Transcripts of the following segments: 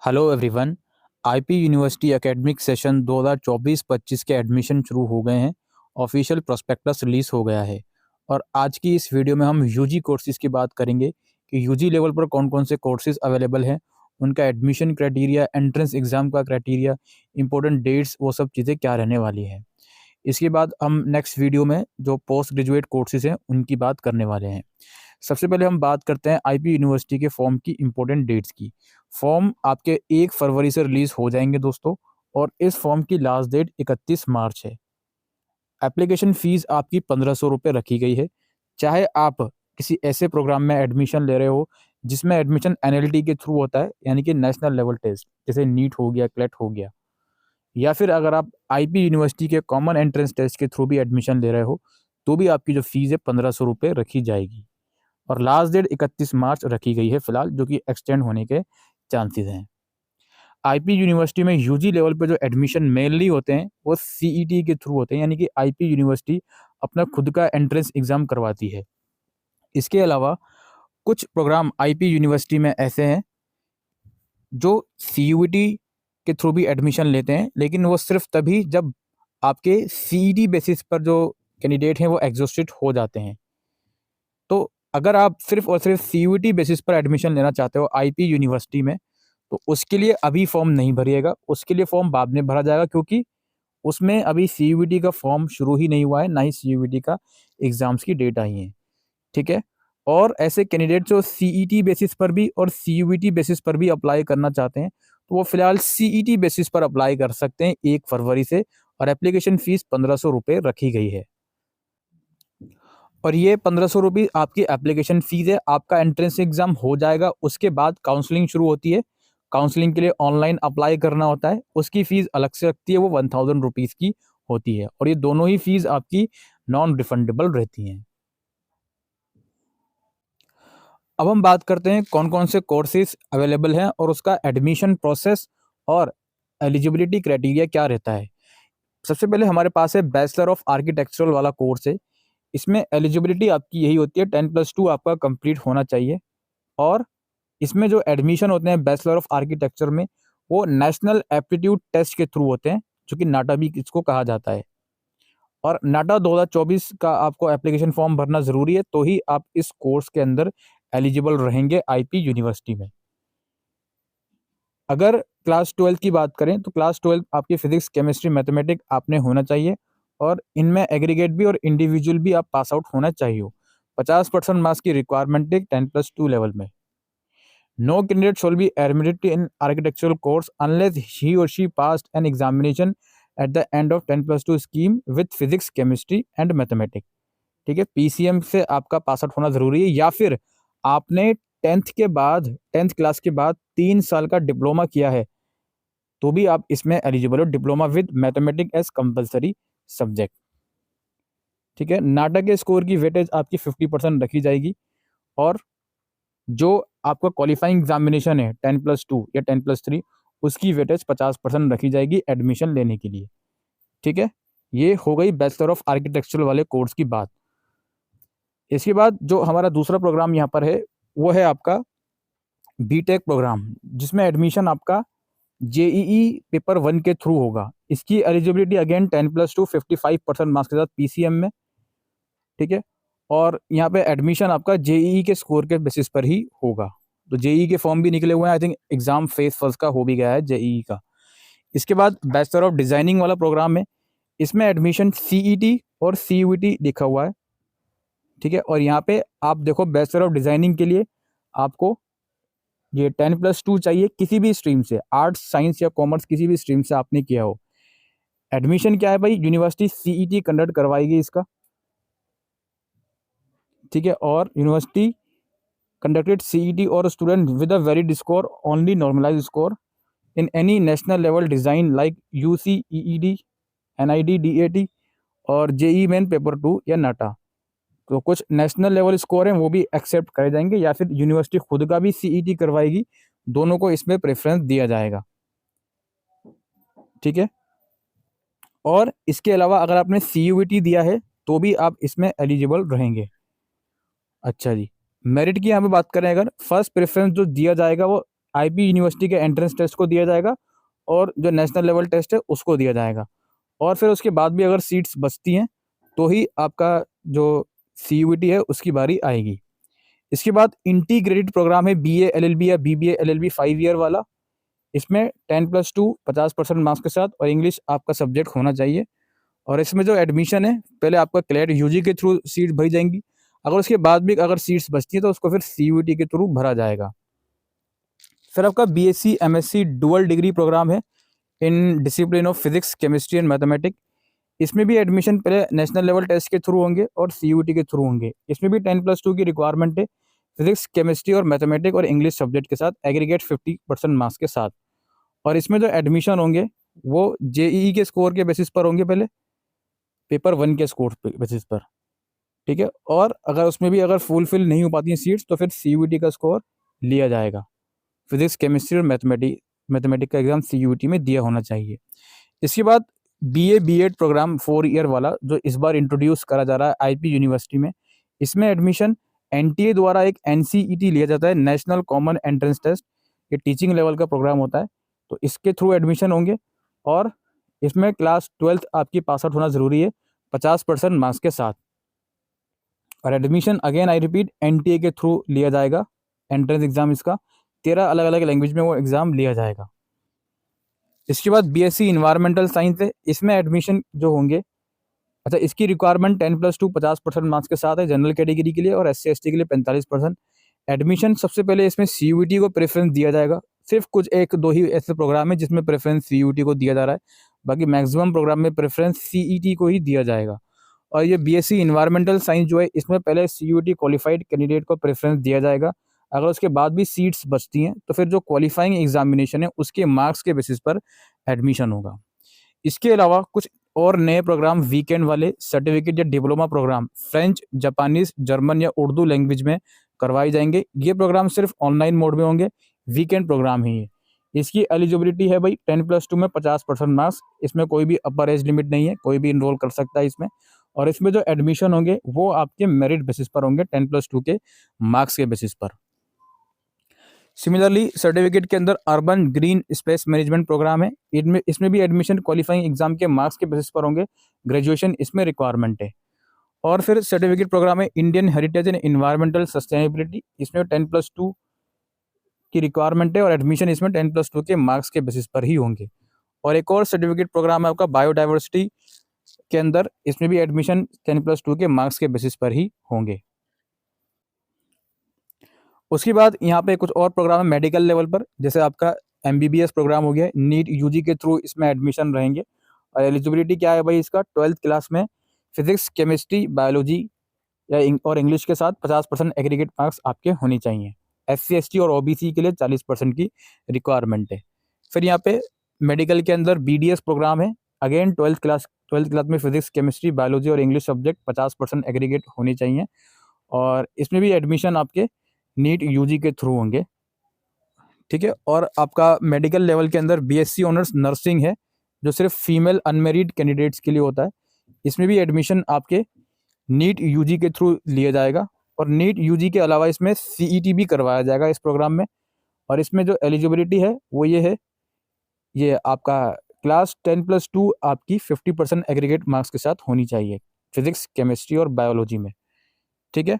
Hello everyone. IP university academic session 2024-25 के admission शुरू हो गए हैं। ऑफिशियल प्रोस्पेक्टस रिलीज़ हो गया है और आज की इस वीडियो में हम यूजी कोर्सेज़ की बात करेंगे कि यूजी लेवल पर कौन कौन से कोर्सेज़ अवेलेबल हैं, उनका एडमिशन क्राइटेरिया, एंट्रेंस एग्ज़ाम का क्राइटेरिया, इंपॉर्टेंट डेट्स, वो सब चीज़ें क्या रहने वाली हैं। इसके बाद हम नेक्स्ट वीडियो में जो पोस्ट ग्रेजुएट कोर्सेज़ हैं उनकी बात करने वाले हैं। सबसे पहले हम बात करते हैं आईपी यूनिवर्सिटी के फॉर्म की इंपॉर्टेंट डेट्स की। फॉर्म आपके 1 फरवरी से रिलीज़ हो जाएंगे दोस्तों, और इस फॉर्म की लास्ट डेट 31 मार्च है। एप्लीकेशन फ़ीस आपकी 1500 रुपये रखी गई है। चाहे आप किसी ऐसे प्रोग्राम में एडमिशन ले रहे हो जिसमें एडमिशन एनएलटी के थ्रू होता है, यानी कि नेशनल लेवल टेस्ट, जैसे नीट हो गया, क्लेट हो गया, या फिर अगर आप आईपी यूनिवर्सिटी के कॉमन एंट्रेंस टेस्ट के थ्रू भी एडमिशन ले रहे हो, तो भी आपकी जो फ़ीस है 1500 रुपये रखी जाएगी। और लास्ट डेट 31 मार्च रखी गई है फिलहाल, जो कि एक्सटेंड होने के चांसेस हैं। आईपी यूनिवर्सिटी में यूजी लेवल पे जो एडमिशन मेनली होते हैं वो सीईटी के थ्रू होते हैं, यानी कि आईपी यूनिवर्सिटी अपना खुद का एंट्रेंस एग्ज़ाम करवाती है। इसके अलावा कुछ प्रोग्राम आईपी यूनिवर्सिटी में ऐसे हैं जो सीयूईटी के थ्रू भी एडमिशन लेते हैं, लेकिन वो सिर्फ तभी जब आपके सीईटी बेसिस पर जो कैंडिडेट हैं वो एग्जॉस्टेड हो जाते हैं। तो अगर आप सिर्फ और सिर्फ सीयूईटी बेसिस पर एडमिशन लेना चाहते हो आईपी यूनिवर्सिटी में, तो उसके लिए अभी फॉर्म नहीं भरिएगा, उसके लिए फॉर्म बाद में भरा जाएगा, क्योंकि उसमें अभी सीयूईटी का फॉर्म शुरू ही नहीं हुआ है, ना ही सीयूईटी का एग्ज़ाम्स की डेट आई है। ठीक है? और ऐसे कैंडिडेट जो सीईटी बेसिस पर भी और सीयूईटी बेसिस पर भी अप्लाई करना चाहते हैं, तो वो फिलहाल सीईटी बेसिस पर अप्लाई कर सकते हैं 1 फरवरी से, और एप्लीकेशन फ़ीस 1500 रुपये रखी गई है। और ये 1500 रुपये आपकी एप्लीकेशन फ़ीस है। आपका एंट्रेंस एग्ज़ाम हो जाएगा, उसके बाद काउंसलिंग शुरू होती है। काउंसलिंग के लिए ऑनलाइन अप्लाई करना होता है, उसकी फ़ीस अलग से लगती है, वो 1000 रुपीज़ की होती है, और ये दोनों ही फ़ीस आपकी नॉन रिफंडेबल रहती हैं। अब हम बात करते हैं कौन कौन से कोर्सेज अवेलेबल हैं और उसका एडमिशन प्रोसेस और एलिजिबिलिटी क्राइटेरिया क्या रहता है। सबसे पहले हमारे पास है बैचलर ऑफ आर्किटेक्चरल वाला कोर्स है। इसमें एलिजिबिलिटी आपकी यही होती है 10+2 आपका कंप्लीट होना चाहिए, और इसमें जो एडमिशन होते हैं बैचलर ऑफ आर्किटेक्चर में, वो नेशनल एप्टीट्यूड टेस्ट के थ्रू होते हैं, जो कि नाटा भी इसको कहा जाता है। और नाटा 2024 का आपको एप्लीकेशन फॉर्म भरना ज़रूरी है, तो ही आप इस कोर्स के अंदर एलिजिबल रहेंगे आईपी यूनिवर्सिटी में। अगर क्लास 12 की बात करें, तो क्लास 12 आपकी फिजिक्स, केमिस्ट्री, मैथमेटिक्स आपने होना चाहिए, और इनमें एग्रीगेट भी और इंडिविजुअल भी आप पास आउट होना चाहिए। 50% मार्क्स की रिक्वायरमेंट है 10+2 लेवल में। No candidate shall be admitted in architectural course unless he और she passed an examination at the end of 10+2 scheme with physics, chemistry and mathematics. ठीक है, पीसीएम से आपका पास आउट होना ज़रूरी है, या फिर आपने 10th क्लास के बाद 3 साल का डिप्लोमा किया है, तो भी आप इसमें एलिजिबल हो, diploma with mathematics as compulsory subject. ठीक है, नाटक के स्कोर की वेटेज आपकी 50% रखी जाएगी, और जो आपका क्वालिफाइंग एग्जामिनेशन है 10+2 या 10+3, उसकी वेटेज 50% रखी जाएगी एडमिशन लेने के लिए। ठीक है, ये हो गई बैचलर ऑफ आर्किटेक्चर वाले कोर्स की बात। इसके बाद जो हमारा दूसरा प्रोग्राम यहाँ पर है, वो है आपका बीटेक प्रोग्राम, जिसमें एडमिशन आपका जेईई पेपर 1 के थ्रू होगा। इसकी एलिजिबिलिटी अगेन 10+2 55% मार्क्स के साथ पीसीएम में। ठीक है, और यहाँ पे एडमिशन आपका जेईई के स्कोर के बेसिस पर ही होगा। तो जेईई के फॉर्म भी निकले हुए हैं, I think exam phase first का हो भी गया है जेईई का। इसके बाद बैचलर ऑफ डिजाइनिंग वाला प्रोग्राम है। इसमें एडमिशन सीईटी और सीयूईटी लिखा हुआ है। ठीक है, और यहाँ पे आप देखो, बैचलर ऑफ डिजाइनिंग के लिए आपको ये 10+2 चाहिए, किसी भी स्ट्रीम से, आर्ट्स, साइंस या कॉमर्स, किसी भी स्ट्रीम से आपने किया हो। एडमिशन क्या है भाई, यूनिवर्सिटी सीईटी कंडक्ट करवाएगी इसका। ठीक है, और यूनिवर्सिटी कंडक्टेड सीईटी और student with a varied score only normalise score in any national level design like UCEED, NID, DAT और जेई मेन पेपर 2 या नाटा। तो कुछ नेशनल लेवल स्कोर हैं, वो भी एक्सेप्ट करे जाएंगे, या फिर यूनिवर्सिटी खुद का भी सीईटी करवाएगी। दोनों को इसमें प्रेफरेंस दिया जाएगा। ठीक है, और इसके अलावा अगर आपने सीयूईटी दिया है, तो भी आप इसमें एलिजिबल रहेंगे। अच्छा जी, मेरिट की यहाँ पे बात करें, अगर फर्स्ट प्रेफरेंस जो दिया जाएगा वो आईपी यूनिवर्सिटी के एंट्रेंस टेस्ट को दिया जाएगा और जो नेशनल लेवल टेस्ट है उसको दिया जाएगा। और फिर उसके बाद भी अगर सीट्स बचती हैं तो ही आपका जो CUET है उसकी बारी आएगी। इसके बाद इंटीग्रेटेड प्रोग्राम है BA LLB या BBA LLB 5 ईयर वाला। इसमें 10+2 50% मार्क्स के साथ और इंग्लिश आपका सब्जेक्ट होना चाहिए। और इसमें जो एडमिशन है पहले आपका क्लेट UG के थ्रू सीट भरी जाएंगी, अगर उसके बाद भी अगर सीट्स बचती हैं तो उसको फिर CUET के थ्रू भरा जाएगा। फिर आपका BSc MSc dual degree programme है in discipline of physics chemistry and mathematics. इसमें भी एडमिशन पहले नेशनल लेवल टेस्ट के थ्रू होंगे और CUET के थ्रू होंगे। इसमें भी 10+2 की रिक्वायरमेंट है फिजिक्स केमिस्ट्री और मैथमेटिक्स और इंग्लिश सब्जेक्ट के साथ एग्रीगेट 50% मार्क्स के साथ। और इसमें जो एडमिशन होंगे वो JEE के स्कोर के बेसिस पर होंगे, पहले पेपर 1 के स्कोर बेसिस पर, ठीक है। और अगर उसमें भी अगर फुलफिल नहीं हो पाती हैं सीट्स तो फिर CUET का स्कोर लिया जाएगा। फिजिक्स केमिस्ट्री और मैथमेटिक्स का एग्जाम CUET में दिया होना चाहिए। इसके बाद BA B.Ed प्रोग्राम 4 ईयर वाला जो इस बार इंट्रोड्यूस करा जा रहा है आईपी यूनिवर्सिटी में, इसमें एडमिशन NTA द्वारा एक NCET लिया जाता है, नेशनल कॉमन एंट्रेंस टेस्ट। ये टीचिंग लेवल का प्रोग्राम होता है, तो इसके थ्रू एडमिशन होंगे। और इसमें क्लास 12th आपकी पास आउट होना ज़रूरी है 50% मार्क्स के साथ। और admission again I repeat NTA के थ्रू लिया जाएगा। एंट्रेंस एग्जाम इसका 13 अलग अलग लैंग्वेज में वो एग्ज़ाम लिया जाएगा। इसके बाद BSc इन्वायरमेंटल साइंस है, इसमें एडमिशन जो होंगे, अच्छा इसकी रिक्वायरमेंट 10+2 50% मार्क्स के साथ है जनरल कैटेगरी के लिए और SC ST के लिए 45%। एडमिशन सबसे पहले इसमें CUET को प्रेफरेंस दिया जाएगा। सिर्फ कुछ 1-2 ही ऐसे प्रोग्राम है जिसमें प्रेफरेंस CUET को दिया जा रहा है, बाकी मैक्सिमम प्रोग्राम में प्रेफरेंस CET को ही दिया जाएगा। और ये BSc इन्वायरमेंटल साइंस जो है इसमें पहले CUET क्वालिफाइड कैंडिडेट को प्रेफरेंस दिया जाएगा। अगर उसके बाद भी सीट्स बचती हैं तो फिर जो क्वालिफाइंग एग्जामिनेशन है उसके मार्क्स के बेसिस पर एडमिशन होगा। इसके अलावा कुछ और नए प्रोग्राम वीकेंड वाले सर्टिफिकेट या diploma programme French, Japanese, German या उर्दू लैंग्वेज में करवाए जाएंगे। ये प्रोग्राम सिर्फ ऑनलाइन मोड में होंगे, वीकेंड प्रोग्राम ही है। इसकी एलिजिबिलिटी है भाई 10+2 में 50% मार्क्स। इसमें कोई भी अपर एज लिमिट नहीं है, कोई भी इनरोल कर सकता है इसमें। और इसमें जो एडमिशन होंगे वो आपके मेरिट बेसिस पर होंगे 10+2 के मार्क्स के बेसिस पर। सिमिलरली सर्टिफिकेट के अंदर urban green space management programme है, इसमें भी एडमिशन क्वालिफाइंग एग्जाम के मार्क्स के बेसिस पर होंगे, ग्रेजुएशन इसमें रिक्वायरमेंट है। और फिर सर्टिफिकेट प्रोग्राम है Indian heritage and environmental sustainability, इसमें 10+2 की रिक्वायरमेंट है और एडमिशन इसमें 10+2 के मार्क्स के बेसिस पर ही होंगे। और एक और सर्टिफिकेट प्रोग्राम है आपका बायोडाइवर्सिटी के अंदर, इसमें भी एडमिशन 10+2 के मार्क्स के बेसिस पर ही होंगे। उसके बाद यहाँ पे कुछ और प्रोग्राम है मेडिकल लेवल पर, जैसे आपका MBBS प्रोग्राम हो गया, नीट UG के थ्रू इसमें एडमिशन रहेंगे। और एलिजिबिलिटी क्या है भाई इसका, 12th क्लास में फिजिक्स, केमिस्ट्री, बायोलॉजी या और इंग्लिश के साथ 50% एग्रीगेट मार्क्स आपके होने चाहिए। SC ST और OBC के लिए 40% की रिक्वायरमेंट है। फिर यहाँ पे मेडिकल के अंदर BDS प्रोग्राम है, अगेन 12th क्लास में फिजिक्स, केमिस्ट्री, बायोलॉजी और इंग्लिश सब्जेक्ट 50% एग्रीगेट होने चाहिए। और इसमें भी एडमिशन आपके नीट UG के थ्रू होंगे, ठीक है। और आपका मेडिकल लेवल के अंदर BSc ऑनर्स नर्सिंग है, जो सिर्फ फीमेल अनमेरिड कैंडिडेट्स के लिए होता है। इसमें भी एडमिशन आपके नीट UG के थ्रू लिया जाएगा। और नीट UG के अलावा इसमें CET भी करवाया जाएगा इस प्रोग्राम में। और इसमें जो एलिजिबिलिटी है वो ये है, ये आपका क्लास 10+2 आपकी 50% एग्रीगेट मार्क्स के साथ होनी चाहिए फिजिक्स, केमिस्ट्री और बायोलॉजी में, ठीक है।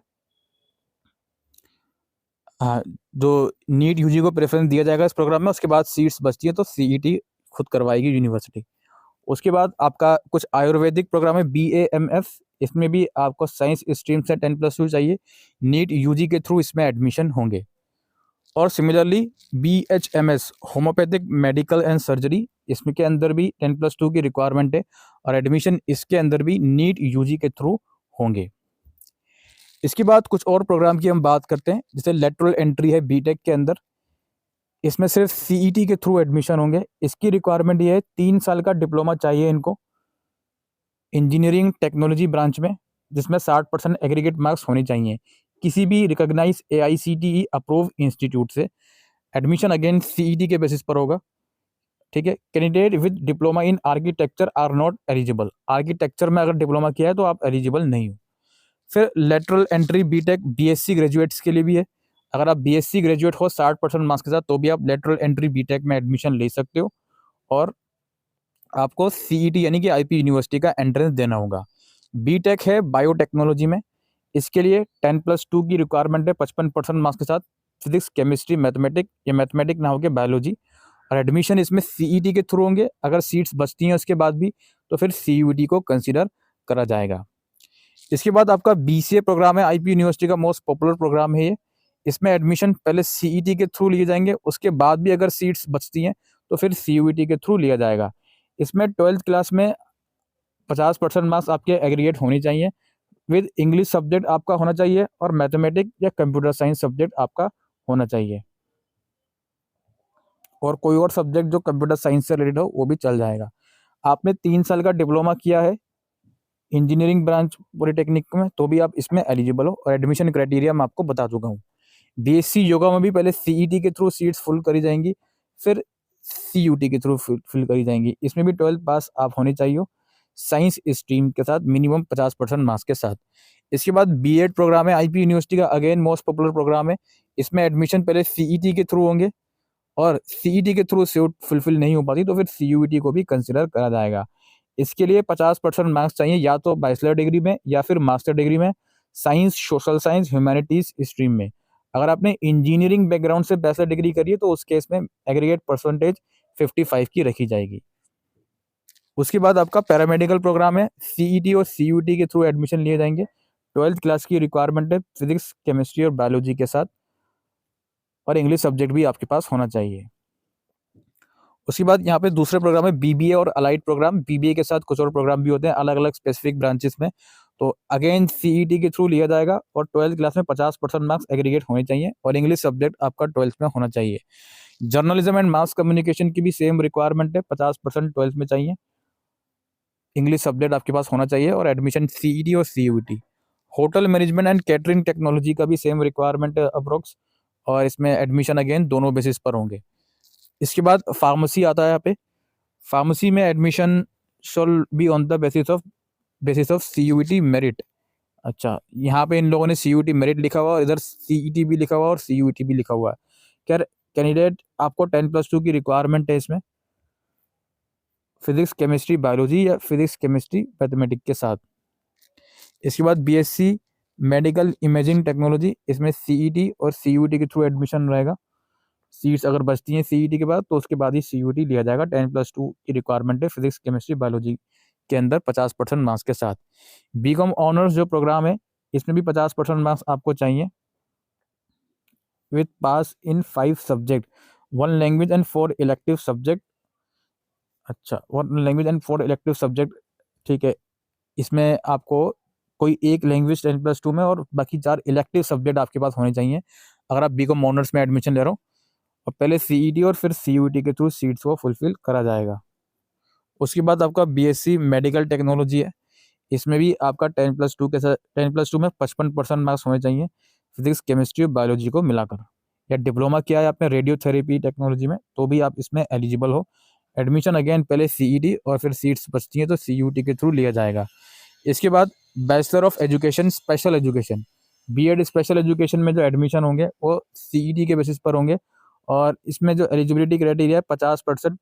हाँ, जो नीट UG को प्रेफरेंस दिया जाएगा इस प्रोग्राम में। उसके बाद सीट्स बचती है तो CET खुद करवाएगी यूनिवर्सिटी। उसके बाद आपका कुछ आयुर्वेदिक प्रोग्राम है BAMF, इसमें भी आपको साइंस स्ट्रीम से 10+2 चाहिए, नीट UG के थ्रू इसमें एडमिशन होंगे। और similarly BHMS homeopathic medical and surgery, इसमें के अंदर भी 10+2 की रिक्वायरमेंट है और एडमिशन इसके अंदर भी नीट UG के थ्रू होंगे। इसके बाद कुछ और प्रोग्राम की हम बात करते हैं, जैसे लेटरल एंट्री है बीटेक के अंदर, इसमें सिर्फ CET के थ्रू एडमिशन होंगे। इसकी रिक्वायरमेंट ये है 3 साल का डिप्लोमा चाहिए इनको इंजीनियरिंग टेक्नोलॉजी ब्रांच में, जिसमें 60% एग्रीगेट मार्क्स होने चाहिए किसी भी रिकॉग्नाइज AICTE अप्रूव इंस्टीट्यूट से। एडमिशन अगेन CET के बेसिस पर होगा, ठीक है। Candidate with diploma in architecture are not eligible, architecture में अगर डिप्लोमा किया है तो आप एलिजिबल नहीं हो। फिर lateral entry BTech BSc graduates के लिए भी है, अगर आप बीएससी ग्रेजुएट हो 60% मार्क्स के साथ तो भी आप लेटरल एंट्री बीटेक में एडमिशन ले सकते हो, और आपको सीईटी यानी कि आईपी यूनिवर्सिटी का एंट्रेंस देना होगा। बीटेक है बायोटेक्नोलॉजी में, इसके लिए 10+2 की रिक्वायरमेंट है 55% मार्क्स के साथ, फिजिक्स केमिस्ट्री मैथमेटिक या मैथमेटिक ना होकर बायोलॉजी, और एडमिशन इसमें सीईटी के थ्रू होंगे। अगर सीट्स बचती हैं उसके बाद भी तो फिर सीयूटी को कंसिडर करा जाएगा। इसके बाद आपका बीसीए प्रोग्राम है, आईपी यूनिवर्सिटी का मोस्ट पॉपुलर प्रोग्राम है ये। इसमें एडमिशन पहले सीईटी के थ्रू लिए जाएंगे, उसके बाद भी अगर सीट्स बचती हैं तो फिर सीयूटी के थ्रू लिया जाएगा। इसमें 12th क्लास में 50% मार्क्स आपके एग्रीगेट होनी चाहिए, विद इंग्लिश सब्जेक्ट आपका होना चाहिए और मैथमेटिक्स या कंप्यूटर साइंस सब्जेक्ट आपका होना चाहिए, और कोई और सब्जेक्ट जो कंप्यूटर साइंस से रिलेटेड हो वो भी चल जाएगा। आपने 3 साल का डिप्लोमा किया है इंजीनियरिंग ब्रांच पॉलिटेक्निक में तो भी आप इसमें एलिजिबल हो, और एडमिशन क्राइटेरिया मैं आपको बता चुका हूँ। बीएससी योगा में भी पहले सीईटी के थ्रू सीट्स फुल करी जाएंगी, फिर सीयूटी के थ्रू फिल करी जाएंगी। इसमें भी 12th पास आप होने चाहिए साइंस स्ट्रीम के साथ, मिनिमम 50% मार्क्स के साथ। इसके बाद बीएड प्रोग्राम है आईपी यूनिवर्सिटी का, अगेन मोस्ट पॉपुलर प्रोग्राम है। इसमें एडमिशन पहले सीईटी के थ्रू होंगे, और सीईटी के थ्रू सीट फुलफिल नहीं हो पाती तो फिर सीयूटी को भी कंसिडर करा जाएगा। इसके लिए 50% मार्क्स चाहिए, या तो बैचलर डिग्री में या फिर मास्टर डिग्री में, science, social science, humanities stream में। अगर आपने इंजीनियरिंग बैकग्राउंड से बैचलर डिग्री करी है तो उस केस में एग्रीगेट परसेंटेज 55 की रखी जाएगी। उसके बाद आपका पैरामेडिकल प्रोग्राम है, सीईटी और सीयूटी के थ्रू एडमिशन लिए जाएंगे। 12th क्लास की रिक्वायरमेंट है फिजिक्स, केमिस्ट्री और बायोलॉजी के साथ, और इंग्लिश सब्जेक्ट भी आपके पास होना चाहिए। उसके बाद यहाँ पे दूसरे प्रोग्राम है बीबीए और अलाइड प्रोग्राम। बीबीए के साथ कुछ और प्रोग्राम भी होते हैं अलग अलग स्पेसिफिक ब्रांचेस में, तो अगेन सीईटी के थ्रू लिया जाएगा, और 12th क्लास में 50% मार्क्स एग्रीगेट होने चाहिए, और इंग्लिश सब्जेक्ट आपका 12th में होना चाहिए। जर्नलिज्म एंड मास कम्युनिकेशन की भी सेम रिक्वायरमेंट है, 50% 12th में चाहिए, इंग्लिश सब्जेक्ट आपके पास होना चाहिए, और एडमिशन सीईटी और CUET. Hotel management and catering technology का भी सेम रिक्वायरमेंट है अप्रोक्स, और इसमें एडमिशन अगेन दोनों बेसिस पर होंगे। इसके बाद फार्मेसी आता है यहाँ पे। फार्मेसी में admission shall be on the basis of CUET merit. अच्छा, यहाँ पे इन लोगों ने सीयूटी मेरिट लिखा हुआ और इधर सीईटी भी लिखा हुआ और सीयूटी भी लिखा हुआ है। क्या कैंडिडेट आपको 10+2 की रिक्वायरमेंट है इसमें, फिजिक्स केमिस्ट्री बायोलॉजी या फिजिक्स केमिस्ट्री मैथमेटिक्स के साथ। इसके बाद बीएससी मेडिकल इमेजिंग टेक्नोलॉजी, इसमें सीईटी और सीयूटी के थ्रू एडमिशन रहेगा। सीट्स अगर बचती हैं सीईटी के बाद तो उसके बाद ही सीयूटी लिया जाएगा। 10+2 की रिक्वायरमेंट है फिजिक्स केमिस्ट्री बायोलॉजी के अंदर 50% मार्क्स के साथ। बीकॉम ऑनर्स जो प्रोग्राम है इसमें भी 50% मार्क्स आपको चाहिए, with pass in 5 subject, 1 language and 4 elective subject. अच्छा, 1 लैंग्वेज एंड 4 इलेक्टिव सब्जेक्ट, ठीक है। इसमें आपको कोई एक लैंग्वेज 10+2 में और बाकी 4 इलेक्टिव सब्जेक्ट आपके पास होने चाहिए अगर आप बीकॉम ऑनर्स में एडमिशन ले रहे हो, और पहले सीईटी और फिर सीयूटी के थ्रू सीट्स को फुलफिल करा जाएगा। उसके बाद आपका बीएससी मेडिकल टेक्नोलॉजी है, इसमें भी आपका 10+2 के साथ 10+2 में 55% मार्क्स होने चाहिए फिजिक्स केमिस्ट्री और बायोलॉजी को मिलाकर। या डिप्लोमा किया है आपने रेडियोथेरेपी टेक्नोलॉजी में तो भी आप इसमें एलिजिबल हो। एडमिशन अगेन पहले सीईटी और फिर सीट्स बचती हैं तो सीयूटी के थ्रू लिया जाएगा। इसके बाद bachelor of education special education, BEd special education में जो एडमिशन होंगे वो सीईटी के बेसिस पर होंगे, और इसमें जो एलिजिबिलिटी क्राइटेरिया है 50%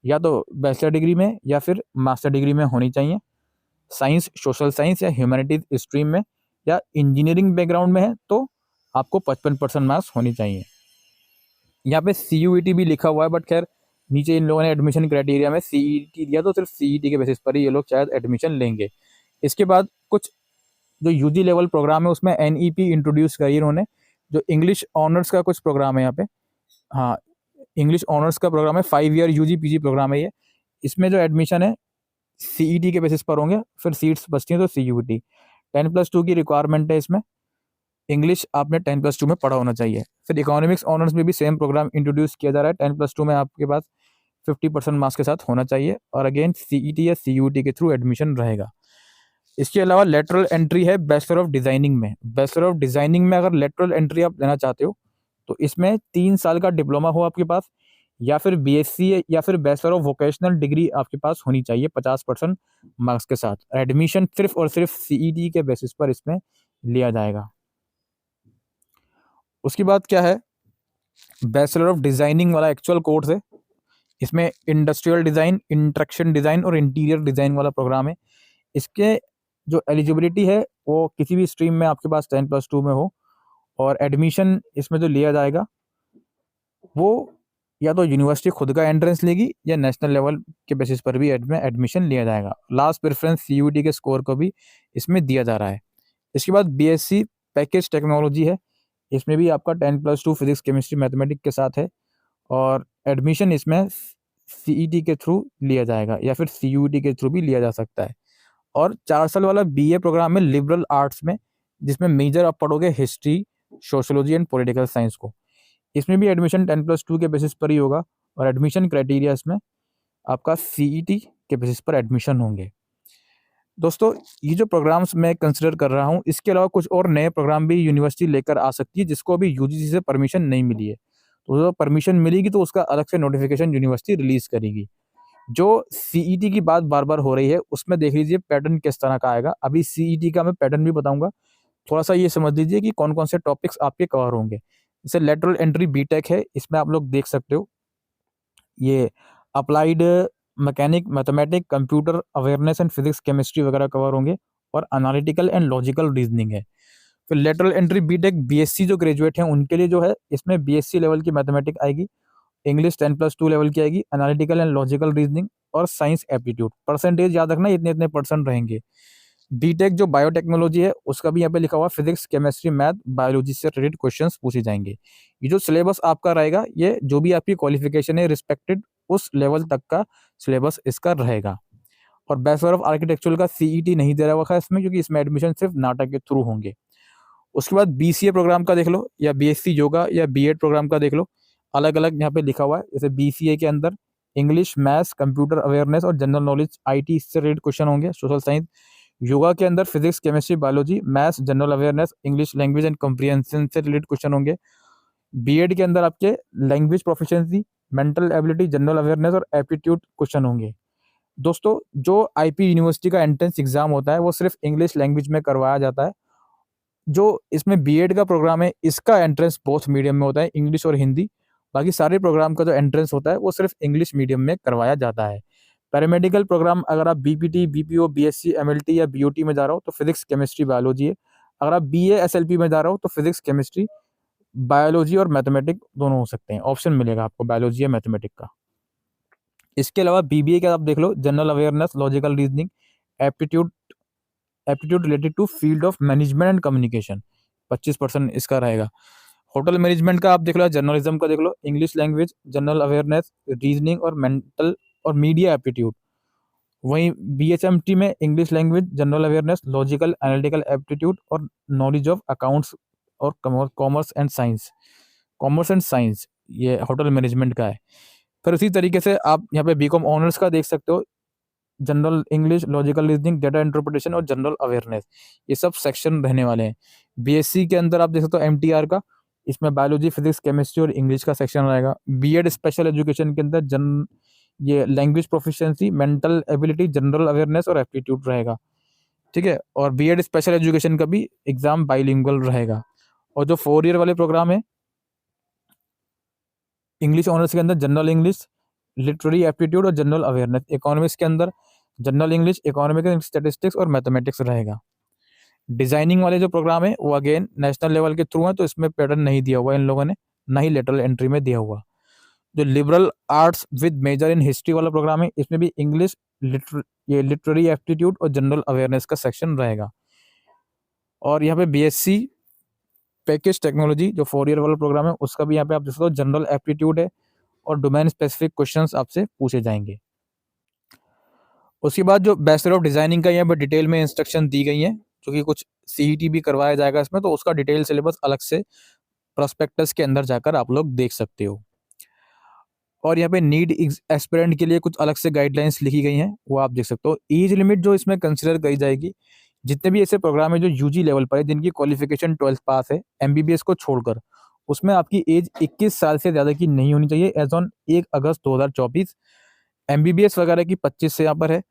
या तो बैचलर डिग्री में या फिर मास्टर डिग्री में होनी चाहिए, साइंस, सोशल साइंस या ह्यूमैनिटीज स्ट्रीम में, या इंजीनियरिंग बैकग्राउंड में है तो आपको 55% मार्क्स होनी चाहिए। यहाँ पे सीयूईटी भी लिखा हुआ है, बट खैर नीचे इन लोगों ने एडमिशन क्राइटेरिया में सीईटी दिया तो सिर्फ सीईटी के बेसिस पर ही ये लोग शायद एडमिशन लेंगे। इसके बाद कुछ जो यूजी लेवल प्रोग्राम है उसमें एनईपी इंट्रोड्यूस करी इन्होंने, जो इंग्लिश ऑनर्स का कुछ प्रोग्राम है यहाँ पे। हाँ, इंग्लिश ऑनर्स का प्रोग्राम है, 5 ईयर यूजी पीजी प्रोग्राम है ये। इसमें जो एडमिशन है सीईटी के बेसिस पर होंगे, फिर सीट्स बचती हैं तो सीयूटी। 10+2 की रिक्वायरमेंट है इसमें, इंग्लिश आपने 10+2 में पढ़ा होना चाहिए। फिर इकोनॉमिक्स ऑनर्स में भी सेम प्रोग्राम इंट्रोड्यूस किया जा रहा है, 10+2 में आपके पास 50% मार्क्स के साथ होना चाहिए, और अगेन सीईटी या सीयूटी के थ्रू एडमिशन रहेगा। इसके अलावा लेटरल एंट्री है बैचलर ऑफ डिजाइनिंग में। बैचलर ऑफ डिजाइनिंग में अगर लेटरल एंट्री आप लेना चाहते हो तो इसमें 3 साल का डिप्लोमा हो आपके पास, या फिर बीएससी या फिर बैचलर ऑफ वोकेशनल डिग्री आपके पास होनी चाहिए 50% मार्क्स के साथ। एडमिशन सिर्फ और सिर्फ सीईटी के बेसिस पर इसमें लिया जाएगा। उसके बाद क्या है, बैचलर ऑफ डिजाइनिंग वाला एक्चुअल कोर्स है। इसमें इंडस्ट्रियल डिजाइन, इंटरेक्शन डिजाइन और इंटीरियर डिजाइन वाला प्रोग्राम है। इसके जो एलिजिबिलिटी है वो किसी भी स्ट्रीम में आपके पास 10+2 में हो, और एडमिशन इसमें जो लिया जाएगा वो या तो यूनिवर्सिटी खुद का एंट्रेंस लेगी या नेशनल लेवल के बेसिस पर भी एडमिशन लिया जाएगा। लास्ट प्रेफरेंस सीयूईटी के स्कोर को भी इसमें दिया जा रहा है। इसके बाद बीएससी पैकेज टेक्नोलॉजी है। इसमें भी आपका 10+2 फिजिक्स केमिस्ट्री मैथमेटिक्स के साथ है, और एडमिशन इसमें सीईटी के थ्रू लिया जाएगा या फिर सीयूईटी के थ्रू भी लिया जा सकता है। और 4 साल वाला बीए प्रोग्राम है लिबरल आर्ट्स में, जिसमें मेजर आप पढ़ोगे history, sociology and political science को। इसमें भी एडमिशन 10+2 के बेसिस पर ही होगा, और एडमिशन क्राइटेरिया इसमें आपका सीईटी के बेसिस पर एडमिशन होंगे। दोस्तों, ये जो प्रोग्राम्स मैं कंसिडर कर रहा हूँ, इसके अलावा कुछ और नए प्रोग्राम भी यूनिवर्सिटी लेकर आ सकती है जिसको अभी यूजीसी से परमिशन नहीं मिली है। तो जो परमिशन मिलेगी तो उसका अलग से नोटिफिकेशन यूनिवर्सिटी रिलीज करेगी। जो सीईटी की बात बार बार हो रही है उसमें देख लीजिए पैटर्न किस तरह का आएगा। अभी सीईटी का मैं पैटर्न भी बताऊंगा, थोड़ा सा ये समझ लीजिए कि कौन कौन से टॉपिक्स आपके कवर होंगे। जैसे लेटरल एंट्री बीटेक है, इसमें आप लोग देख सकते हो ये applied mechanic, mathematic, computer awareness and physics chemistry वगैरह कवर होंगे, और एनालिटिकल एंड लॉजिकल रीजनिंग है। फिर लेटरल एंट्री बीटेक बीएससी जो ग्रेजुएट हैं उनके लिए जो है, इसमें बीएससी लेवल की मैथमेटिक आएगी, इंग्लिश 10+2 लेवल की आएगी, एनालिटिकल एंड लॉजिकल रीजनिंग और साइंस एप्टीट्यूड। परसेंटेज याद रखना, इतने इतने परसेंट रहेंगे। बीटेक जो बायोटेक्नोलॉजी है उसका भी यहाँ पे लिखा हुआ फिजिक्स, केमिस्ट्री, मैथ, बायोलॉजी से रिलेटेड क्वेश्चंस पूछे जाएंगे। ये जो सिलेबस आपका रहेगा, ये जो भी आपकी क्वालिफिकेशन है रिस्पेक्टेड उस लेवल तक का सिलेबस इसका रहेगा। और बैचलर ऑफ आर्किटेक्चरल का सीईटी नहीं दे रहा है इसमें, क्योंकि इसमें एडमिशन सिर्फ नाटक के थ्रू होंगे। उसके बाद बीसीए प्रोग्राम का देख लो, या बीएससी योगा या बीएड प्रोग्राम का देख लो, अलग अलग यहाँ पे लिखा हुआ है। जैसे बीसीए के अंदर इंग्लिश, मैथ्स, कंप्यूटर अवेयरनेस और जनरल नॉलेज, आईटी से रिलेटेड क्वेश्चन होंगे, सोशल साइंस। योगा के अंदर physics, chemistry, biology, maths, general awareness, English language and comprehension से रिलेटेड क्वेश्चन होंगे। बीएड के अंदर आपके language proficiency, mental ability, general awareness और एप्टीट्यूड क्वेश्चन होंगे। दोस्तों, जो आईपी यूनिवर्सिटी का एंट्रेंस एग्जाम होता है वो सिर्फ इंग्लिश लैंग्वेज में करवाया जाता है। जो इसमें बीएड का प्रोग्राम है इसका एंट्रेंस बोथ मीडियम में होता है, इंग्लिश और हिंदी। बाकी सारे प्रोग्राम का जो एंट्रेंस होता है वो सिर्फ इंग्लिश मीडियम में करवाया जाता है। पैरामेडिकल प्रोग्राम अगर आप बीपीटी, बीपीओ, बीएससी, एमएलटी या बीओटी में जा रहे हो तो फिजिक्स, केमिस्ट्री, बायोलॉजी है। अगर आप बीए एसएलपी में जा रहे हो तो फिजिक्स, केमिस्ट्री, बायोलॉजी और मैथमेटिक दोनों हो सकते हैं। ऑप्शन मिलेगा आपको बायोलॉजी या मैथमेटिक का। इसके अलावा बीबीए का आप देख लो, general awareness, logical reasoning, aptitude aptitude related to field of management and communication, 25% इसका रहेगा। होटल मैनेजमेंट का आप देख लो, जर्नलिज्म का देख लो, English language, general awareness, reasoning और मेंटल और मीडिया एप्टीट्यूड। वहीं बीएचएमटी में English language, general awareness, logical analytical aptitude और नॉलेज ऑफ अकाउंट्स और कॉमर्स एंड साइंस, ये होटल मैनेजमेंट का है। फिर उसी तरीके से आप यहाँ पे बीकॉम ऑनर्स का देख सकते हो, general English, logical reasoning, data interpretation और जनरल अवेयरनेस, ये सब सेक्शन रहने वाले हैं। बीएससी के अंदर आप देख सकते हो एमटीआर का, इसमें बायोलॉजी, फिजिक्स, केमिस्ट्री और इंग्लिश का सेक्शन रहेगा। बीएड स्पेशल एजुकेशन के अंदर ये language proficiency, mental ability, general awareness और एप्टीट्यूड रहेगा। ठीक है, और बीएड स्पेशल एजुकेशन का भी एग्जाम बाइलिंगुअल रहेगा। और जो 4 ईयर वाले प्रोग्राम है इंग्लिश ऑनर्स के अंदर जनरल इंग्लिश, लिटरेरी एप्टीट्यूड और जनरल अवेयरनेस। इकोनॉमिक्स के अंदर जनरल इंग्लिश, इकोनॉमिक्स, स्टैटिस्टिक्स और मैथमेटिक्स रहेगा। डिजाइनिंग वाले जो प्रोग्राम है वो अगेन नेशनल लेवल के थ्रू है, तो इसमें पैटर्न नहीं दिया हुआ इन लोगों ने, ना ही लेटरल एंट्री में दिया हुआ। जो liberal arts with major in history वाला प्रोग्राम है, इसमें भी इंग्लिश, लिटरेरी एप्टीट्यूड और जनरल अवेयरनेस का सेक्शन रहेगा। और यहाँ पे बीएससी पैकेज टेक्नोलॉजी जो 4 ईयर वाला प्रोग्राम है उसका भी यहाँ पे आप देख सकते हो, जनरल एप्टीट्यूड है और डोमेन स्पेसिफिक क्वेश्चंस आपसे पूछे जाएंगे। उसके बाद जो बैचलर ऑफ डिजाइनिंग का यहाँ पे डिटेल में इंस्ट्रक्शन दी गई है, क्योंकि कुछ सीईटी भी करवाया जाएगा इसमें, तो उसका डिटेल सिलेबस अलग से प्रोस्पेक्टस के अंदर जाकर आप लोग देख सकते हो। और यहाँ पे नीड एस्पिरेंट के लिए कुछ अलग से गाइडलाइंस लिखी गई हैं, वो आप देख सकते हो। एज लिमिट जो इसमें कंसिडर करी जाएगी, जितने भी ऐसे प्रोग्राम है जो यूजी लेवल पर है, जिनकी क्वालिफिकेशन 12th पास है एमबीबीएस को छोड़कर, उसमें आपकी एज 21 साल से ज़्यादा की नहीं होनी चाहिए एज ऑन 1 अगस्त 2024। एमबीबीएस वगैरह की 25 से यहाँ पर है,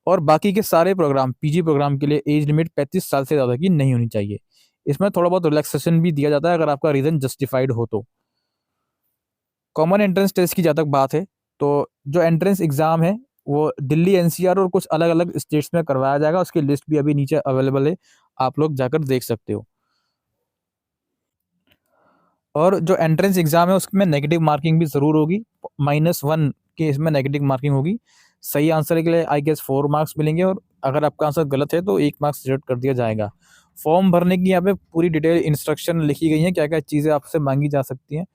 और बाकी के सारे प्रोग्राम, पीजी प्रोग्राम के लिए एज लिमिट 35 साल से ज़्यादा की नहीं होनी चाहिए। इसमें थोड़ा बहुत रिलैक्सेशन भी दिया जाता है अगर आपका रीज़न जस्टिफाइड हो तो। कॉमन एंट्रेंस टेस्ट की जहाँ तक बात है, तो जो एंट्रेंस एग्ज़ाम है वो दिल्ली, एनसीआर और कुछ अलग-अलग स्टेट्स में करवाया जाएगा। उसकी लिस्ट भी अभी नीचे अवेलेबल है, आप लोग जाकर देख सकते हो। और जो एंट्रेंस एग्ज़ाम है उसमें नेगेटिव मार्किंग भी ज़रूर होगी, -1 की इसमें नेगेटिव मार्किंग होगी। सही आंसर के लिए आई गेस 4 मार्क्स मिलेंगे और अगर आपका आंसर गलत है तो 1 मार्क्स डिडक्ट कर दिया जाएगा। फॉर्म भरने की यहाँ पे पूरी डिटेल इंस्ट्रक्शन लिखी गई हैं, क्या-क्या चीज़ें आपसे माँगी जा सकती हैं,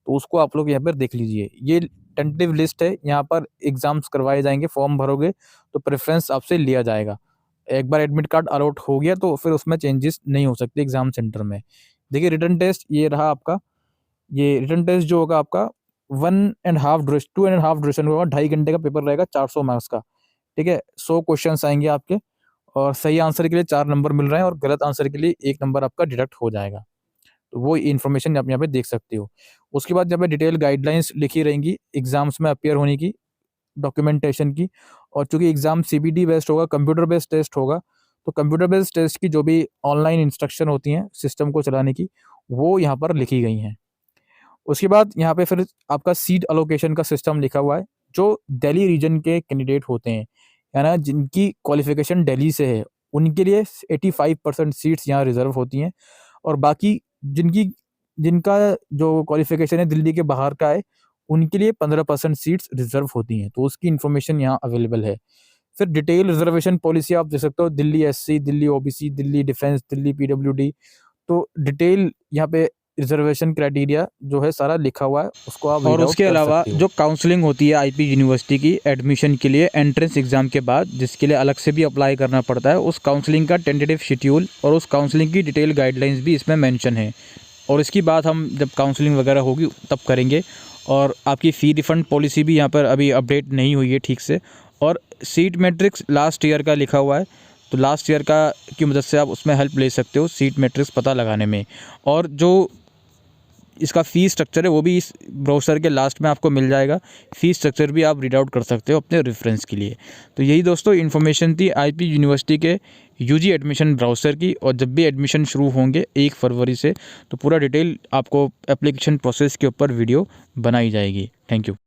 तो उसको आप लोग यहाँ पर देख लीजिए। ये टेंटेटिव लिस्ट है, यहाँ पर एग्ज़ाम्स करवाए जाएँगे, फॉर्म भरोगे तो प्रेफ़रेंस आपसे लिया जाएगा। एक बार एडमिट कार्ड अलॉट हो गया तो फिर उसमें चेंजेस नहीं हो सकते एग्ज़ाम सेंटर में। देखिए रिटन टेस्ट ये रहा आपका, ये रिटन टेस्ट जो होगा आपका 2 एंड हाफ ड्यूरेशन होगा, 2.5 घंटे का पेपर रहेगा 400 मार्क्स का, ठीक है? 100 क्वेश्चंस आएँगे आपके और सही आंसर के लिए 4 नंबर मिल रहे हैं और गलत आंसर के लिए 1 नंबर आपका डिडक्ट हो जाएगा। तो वो इन्फॉर्मेशन आप यहाँ पे देख सकते हो। उसके बाद यहाँ पे डिटेल गाइडलाइंस लिखी रहेंगी एग्ज़ाम्स में अपीयर होने की, डॉक्यूमेंटेशन की। और चूँकि एग्ज़ाम सीबीटी बेस्ड होगा, कंप्यूटर बेस्ड टेस्ट होगा, तो कंप्यूटर बेस्ड टेस्ट की जो भी ऑनलाइन इंस्ट्रक्शन होती हैं सिस्टम को चलाने की, वो यहाँ पर लिखी गई हैं। उसके बाद यहाँ पे फिर आपका सीट अलोकेशन का सिस्टम लिखा हुआ है। जो दिल्ली रीजन के कैंडिडेट होते हैं, है ना, जिनकी क्वालिफ़िकेशन दिल्ली से है, उनके लिए 85% सीट्स यहाँ रिज़र्व होती हैं और बाकी जिनकी जिनका जो क्वालिफ़िकेशन है दिल्ली के बाहर का है, उनके लिए 15% सीट्स रिज़र्व होती हैं। तो उसकी इन्फॉर्मेशन यहाँ अवेलेबल है। फिर डिटेल रिज़र्वेशन पॉलिसी आप देख सकते हो, Delhi SC, Delhi OBC, Delhi defence, Delhi PWD. तो डिटेल यहाँ पे रिजर्वेशन क्राइटेरिया जो है सारा लिखा हुआ है, उसको आप और रीड आउट उसके कर अलावा सकते हो। जो काउंसलिंग होती है आईपी यूनिवर्सिटी की एडमिशन के लिए एंट्रेंस एग्ज़ाम के बाद, जिसके लिए अलग से भी अप्लाई करना पड़ता है, उस काउंसलिंग का टेंटेटिव शेड्यूल और उस काउंसलिंग की डिटेल गाइडलाइंस भी इसमें मेंशन है। और इसकी बात हम जब काउंसलिंग वगैरह होगी तब करेंगे। और आपकी फ़ी रिफ़ंड पॉलिसी भी यहाँ पर अभी अपडेट नहीं हुई है ठीक से। और सीट मैट्रिक्स लास्ट ईयर का लिखा हुआ है, तो लास्ट ईयर का की मदद से आप उसमें हेल्प ले सकते हो सीट मैट्रिक्स पता लगाने में। और जो इसका फ़ी स्ट्रक्चर है वो भी इस ब्राउज़र के लास्ट में आपको मिल जाएगा। फ़ी स्ट्रक्चर भी आप रीड आउट कर सकते हो अपने रेफरेंस के लिए। तो यही दोस्तों इन्फॉर्मेशन थी आईपी यूनिवर्सिटी के यूजी एडमिशन ब्राउज़र की। और जब भी एडमिशन शुरू होंगे 1 फरवरी से, तो पूरा डिटेल आपको एप्लीकेशन प्रोसेस के ऊपर वीडियो बनाई जाएगी। Thank you.